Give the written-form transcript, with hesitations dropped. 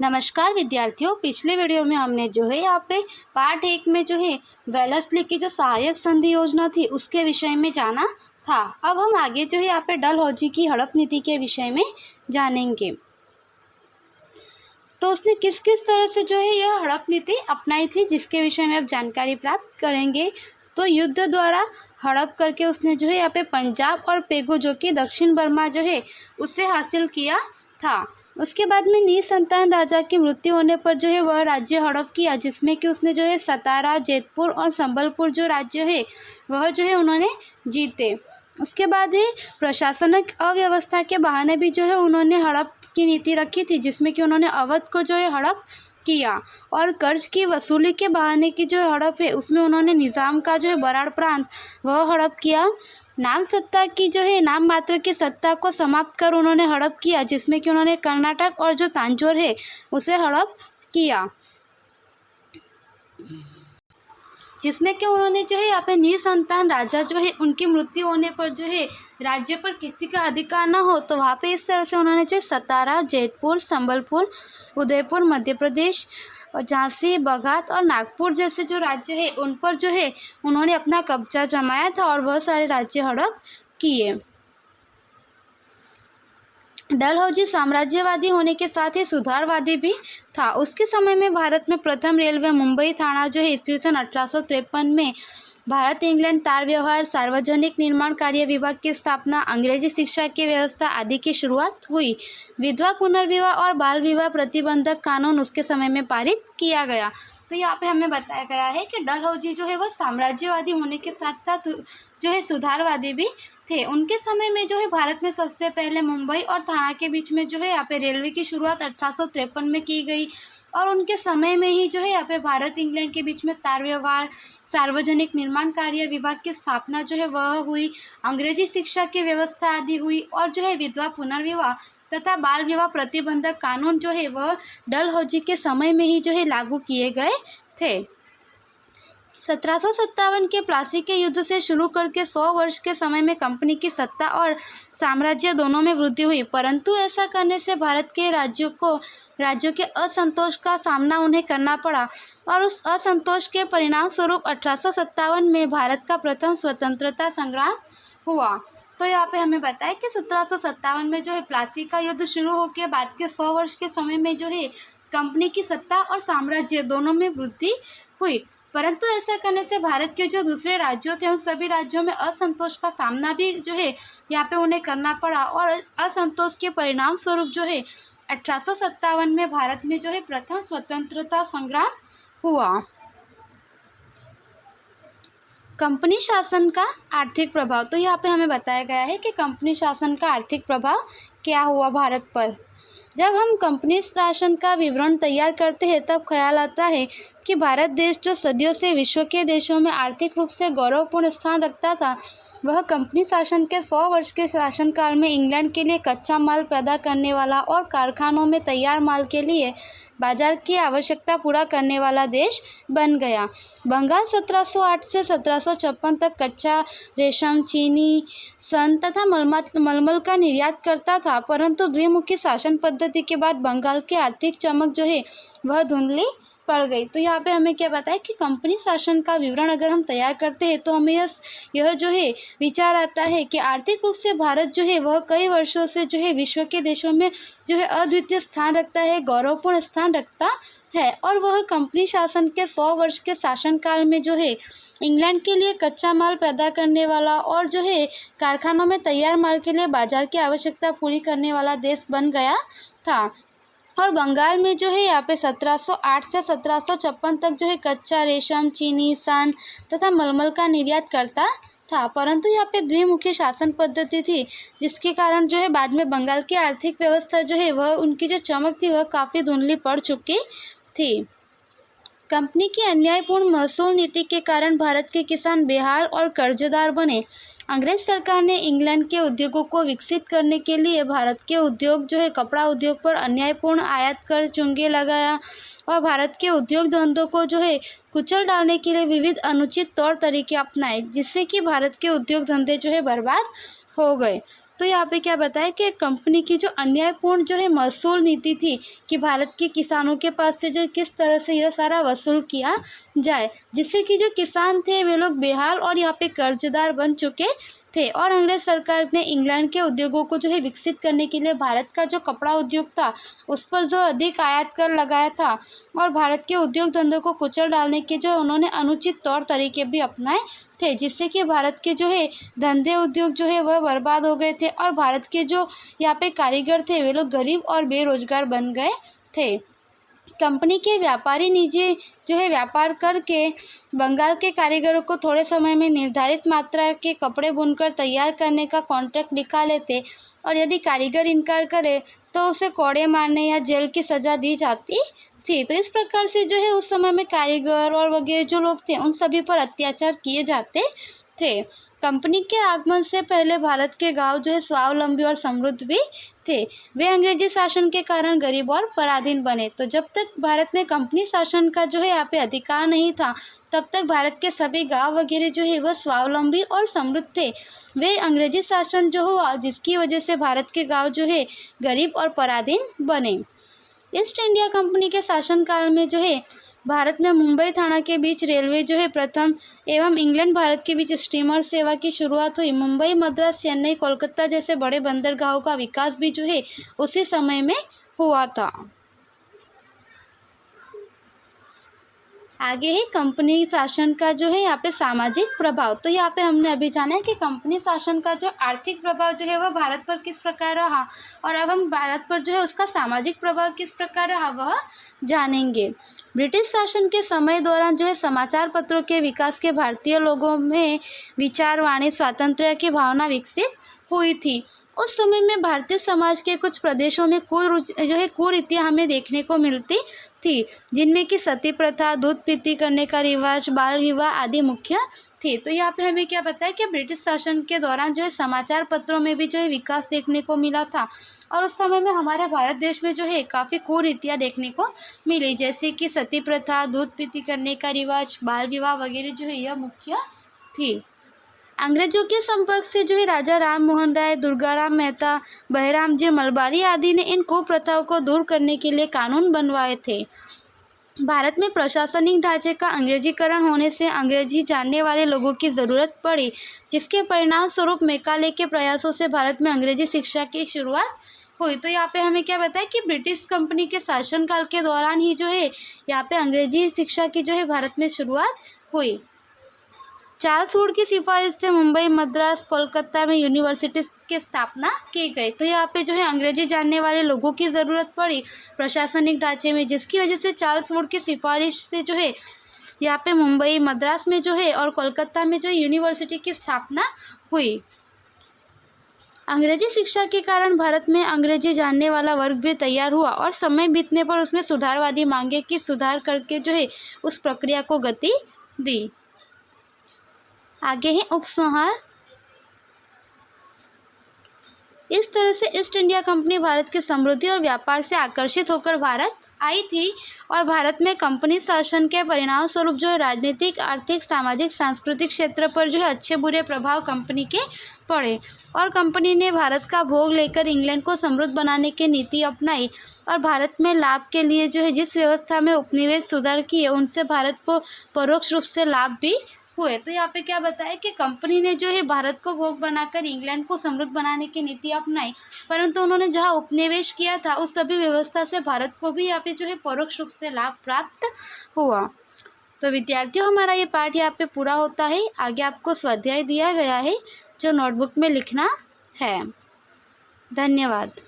नमस्कार विद्यार्थियों, पिछले वीडियो में हमने जो है यहाँ पे पार्ट 1 में जो है वेलेस्ली की जो सहायक संधि योजना थी उसके विषय में जाना था। अब हम आगे जो है यहाँ पे डलहौजी की हड़प नीति के विषय में जानेंगे। तो उसने किस किस तरह से जो है यह हड़प नीति अपनाई थी जिसके विषय में अब जानकारी प्राप्त करेंगे। तो युद्ध द्वारा हड़प करके उसने जो है यहाँ पे पंजाब और पेगो जो कि दक्षिण बर्मा जो है उसे हासिल किया था। उसके बाद में निसंतान राजा की मृत्यु होने पर जो है वह राज्य हड़प किया, जिसमें कि उसने जो है सतारा, जैतपुर और संबलपुर जो राज्य है वह जो है उन्होंने जीते। उसके बाद ही प्रशासनिक अव्यवस्था के बहाने भी जो है उन्होंने हड़प की नीति रखी थी, जिसमें कि उन्होंने अवध को जो है हड़प किया और कर्ज की वसूली के बहाने की जो हड़प है उसमें उन्होंने निज़ाम का जो है बराड़ प्रांत वह हड़प किया। नाम सत्ता की जो है नाम मात्र की सत्ता को समाप्त कर उन्होंने हड़प किया, जिसमें कि उन्होंने कर्नाटक और जो तांजोर है उसे हड़प किया, जिसमें कि उन्होंने जो है यहाँ पे निसंतान राजा जो है उनकी मृत्यु होने पर जो है राज्य पर किसी का अधिकार ना हो, तो वहाँ पे इस तरह से उन्होंने जो सतारा, जैतपुर, संबलपुर, उदयपुर, मध्य प्रदेश और झांसी, बघात और नागपुर जैसे जो राज्य है उन पर जो है उन्होंने अपना कब्जा जमाया था और वह सारे राज्य हड़प किए। डलहौजी साम्राज्यवादी होने के साथ ही सुधारवादी भी था। उसके समय में भारत में प्रथम रेलवे मुंबई थाना जो है ईस्वी सन 1853 में भारत इंग्लैंड तार व्यवहार, सार्वजनिक निर्माण कार्य विभाग की स्थापना, अंग्रेजी शिक्षा की व्यवस्था आदि की शुरुआत हुई। विधवा पुनर्विवाह और बाल विवाह प्रतिबंधक कानून उसके समय में पारित किया गया। तो यहाँ पे हमें बताया गया है कि डलहौजी जो है वह साम्राज्यवादी होने के साथ साथ जो है सुधारवादी भी थे। उनके समय में जो है भारत में सबसे पहले मुंबई और थाना के बीच में जो है यहाँ पे रेलवे की शुरुआत 1853 में की गई और उनके समय में ही जो है यहाँ पे भारत इंग्लैंड के बीच में तार व्यवहार, सार्वजनिक निर्माण कार्य विभाग की स्थापना जो है वह हुई, अंग्रेजी शिक्षा की व्यवस्था आदि हुई और जो है विधवा पुनर्विवाह तथा बाल विवाह प्रतिबंधक कानून जो है वह डलहौजी के समय में ही जो है लागू किए गए थे। 1757 के प्लासी के युद्ध से शुरू करके 100 वर्ष के समय में कंपनी की सत्ता और साम्राज्य दोनों में वृद्धि हुई, परंतु ऐसा करने से भारत के राज्यों के असंतोष का सामना उन्हें करना पड़ा और उस असंतोष के परिणाम स्वरूप 1857 में भारत का प्रथम स्वतंत्रता संग्राम हुआ। तो यहाँ पे हमें बताया कि 1757 में जो है प्लासी का युद्ध शुरू होकर बाद के 100 वर्ष के समय में जो है कंपनी की सत्ता और साम्राज्य दोनों में वृद्धि हुई, परंतु ऐसा करने से भारत के जो दूसरे राज्यों थे उन सभी राज्यों में असंतोष का सामना भी जो है यहाँ पे उन्हें करना पड़ा और इस असंतोष के परिणाम स्वरूप जो है 1857 में भारत में जो है प्रथम स्वतंत्रता संग्राम हुआ। कंपनी शासन का आर्थिक प्रभाव। तो यहाँ पे हमें बताया गया है कि कंपनी शासन का आर्थिक प्रभाव क्या हुआ भारत पर। जब हम कंपनी शासन का विवरण तैयार करते हैं तब ख्याल आता है कि भारत देश जो सदियों से विश्व के देशों में आर्थिक रूप से गौरवपूर्ण स्थान रखता था, वह कंपनी शासन के 100 वर्ष के शासनकाल में इंग्लैंड के लिए कच्चा माल पैदा करने वाला और कारखानों में तैयार माल के लिए बाजार की आवश्यकता पूरा करने वाला देश बन गया। बंगाल 1708 से 1756 तक कच्चा रेशम, चीनी, सन तथा मलमल का निर्यात करता था, परंतु द्विमुखी शासन पद्धति के बाद बंगाल की आर्थिक चमक जो है वह धुंधली पड़ गई। तो यहाँ पे हमें क्या बताया कि कंपनी शासन का विवरण अगर हम तैयार करते हैं तो हमें यह जो है विचार आता है कि आर्थिक रूप से भारत जो है वह कई वर्षों से जो है विश्व के देशों में जो है अद्वितीय स्थान रखता है, गौरवपूर्ण स्थान रखता है और वह कंपनी शासन के 100 वर्ष के शासनकाल में जो है इंग्लैंड के लिए कच्चा माल पैदा करने वाला और जो है कारखानों में तैयार माल के लिए बाजार की आवश्यकता पूरी करने वाला देश बन गया था। और बंगाल में जो है यहाँ पे 1708 से 1756 तक जो है कच्चा रेशम, चीनी, सन तथा मलमल का निर्यात करता था, परंतु यहाँ पे द्विमुखी शासन पद्धति थी, जिसके कारण जो है बाद में बंगाल की आर्थिक व्यवस्था जो है वह उनकी जो चमक थी वह काफ़ी धुंधली पड़ चुकी थी। कंपनी की अन्यायपूर्ण महसूल नीति के कारण भारत के किसान बेहाल और कर्जदार बने। अंग्रेज सरकार ने इंग्लैंड के उद्योगों को विकसित करने के लिए भारत के उद्योग जो है कपड़ा उद्योग पर अन्यायपूर्ण आयात कर चुंगे लगाया और भारत के उद्योग धंधों को जो है कुचल डालने के लिए विविध अनुचित तौर तरीके अपनाए, जिससे कि भारत के उद्योग धंधे जो है बर्बाद हो गए। तो यहाँ पे क्या बताया कि कंपनी की जो अन्यायपूर्ण जो है महसूल नीति थी कि भारत के किसानों के पास से जो किस तरह से यह सारा वसूल किया जाए, जिससे कि जो किसान थे वे लोग बेहाल और यहाँ पे कर्जदार बन चुके थे। और अंग्रेज सरकार ने इंग्लैंड के उद्योगों को जो है विकसित करने के लिए भारत का जो कपड़ा उद्योग था उस पर जो अधिक आयात कर लगाया था और भारत के उद्योग धंधों को कुचल डालने के जो उन्होंने अनुचित तौर तरीके भी अपनाए थे, जिससे कि भारत के जो है धंधे उद्योग जो है वह बर्बाद हो गए थे और भारत के जो यहाँ पे कारीगर थे वे लोग गरीब और बेरोजगार बन गए थे। कंपनी के व्यापारी निजी जो है व्यापार करके बंगाल के कारीगरों को थोड़े समय में निर्धारित मात्रा के कपड़े बुनकर तैयार करने का कॉन्ट्रैक्ट लिखा लेते और यदि कारीगर इनकार करे तो उसे कोड़े मारने या जेल की सज़ा दी जाती थी। तो इस प्रकार से जो है उस समय में कारीगर और वगैरह जो लोग थे उन सभी पर अत्याचार किए जाते थे। कंपनी के आगमन से पहले भारत के गांव जो है स्वावलंबी और समृद्ध भी थे। वे अंग्रेजी शासन के कारण गरीब और पराधीन बने। तो जब तक भारत में कंपनी शासन का जो है यहाँ पे अधिकार नहीं था तब तक भारत के सभी गांव वगैरह जो है वह स्वावलंबी और समृद्ध थे। वे अंग्रेजी शासन जो हुआ जिसकी वजह से भारत के गांव जो है गरीब और पराधीन बने। ईस्ट इंडिया कंपनी के शासनकाल में जो है भारत में मुंबई थाना के बीच रेलवे जो है प्रथम एवं इंग्लैंड भारत के बीच स्टीमर सेवा की शुरुआत हुई। मुंबई, मद्रास, चेन्नई, कोलकाता जैसे बड़े बंदरगाहों का विकास भी जो है उसी समय में हुआ था। आगे है कंपनी शासन का जो है यहाँ पे सामाजिक प्रभाव। तो यहाँ पे हमने अभी जाना है कि कंपनी शासन का जो आर्थिक प्रभाव जो है वह भारत पर किस प्रकार रहा और अब हम भारत पर जो है उसका सामाजिक प्रभाव किस प्रकार रहा वह जानेंगे। ब्रिटिश शासन के समय दौरान जो है समाचार पत्रों के विकास के भारतीय लोगों में विचार वाणी स्वातंत्र्य की भावना विकसित हुई थी। उस समय में भारतीय समाज के कुछ प्रदेशों में कुरीतियाँ हमें देखने को मिलती थी, जिनमें कि सती प्रथा, दूध पीती करने का रिवाज, बाल विवाह आदि मुख्य थी। तो यहाँ पे हमें क्या पता है कि ब्रिटिश शासन के दौरान जो है समाचार पत्रों में भी जो है विकास देखने को मिला था और उस समय में हमारे भारत देश में जो है काफ़ी कुरीतियाँ देखने को मिली, जैसे कि सती प्रथा, दूध पीती करने का रिवाज, बाल विवाह वगैरह जो है यह मुख्य थी। अंग्रेजों के संपर्क से जो है राजा राम मोहन राय, दुर्गाराम मेहता, बहराम जी मलबारी आदि ने इन कुप्रथाओं को दूर करने के लिए कानून बनवाए थे। भारत में प्रशासनिक ढांचे का अंग्रेजीकरण होने से अंग्रेजी जानने वाले लोगों की ज़रूरत पड़ी, जिसके परिणाम स्वरूप मैकाले के प्रयासों से भारत में अंग्रेजी शिक्षा की शुरुआत हुई। तो यहाँ पे हमें क्या बताया कि ब्रिटिश कंपनी के शासनकाल के दौरान ही जो है यहाँ पे अंग्रेजी शिक्षा की जो है भारत में शुरुआत हुई। चार्ल्स वुड की सिफारिश से मुंबई, मद्रास, कोलकाता में यूनिवर्सिटी की स्थापना की गई। तो यहाँ पे जो है अंग्रेजी जानने वाले लोगों की ज़रूरत पड़ी प्रशासनिक ढांचे में, जिसकी वजह से चार्ल्स वुड की सिफारिश से जो है यहाँ पे मुंबई, मद्रास में जो है और कोलकाता में जो यूनिवर्सिटी की स्थापना हुई। अंग्रेजी शिक्षा के कारण भारत में अंग्रेजी जानने वाला वर्ग भी तैयार हुआ और समय बीतने पर उसमें सुधारवादी मांगे कि सुधार करके जो है उस प्रक्रिया को गति दी। आगे है उपसंहार। इस तरह से ईस्ट इंडिया कंपनी भारत की समृद्धि और व्यापार से आकर्षित होकर भारत आई थी और भारत में कंपनी शासन के परिणाम स्वरूप जो है राजनीतिक, आर्थिक, सामाजिक, सांस्कृतिक क्षेत्र पर जो है अच्छे बुरे प्रभाव कंपनी के पड़े और कंपनी ने भारत का भोग लेकर इंग्लैंड को समृद्ध बनाने की नीति अपनाई और भारत में लाभ के लिए जो है जिस व्यवस्था में उपनिवेश सुधार किए उनसे भारत को परोक्ष रूप से लाभ भी हुए। तो यहाँ पे क्या बताया कि कंपनी ने जो है भारत को भोग बनाकर इंग्लैंड को समृद्ध बनाने की नीति अपनाई, परंतु उन्होंने जहाँ उपनिवेश किया था उस सभी व्यवस्था से भारत को भी यहाँ पे जो है परोक्ष रूप से लाभ प्राप्त हुआ। तो विद्यार्थियों, हमारा ये पाठ यहाँ पे पूरा होता है। आगे आपको स्वाध्याय दिया गया है जो नोटबुक में लिखना है। धन्यवाद।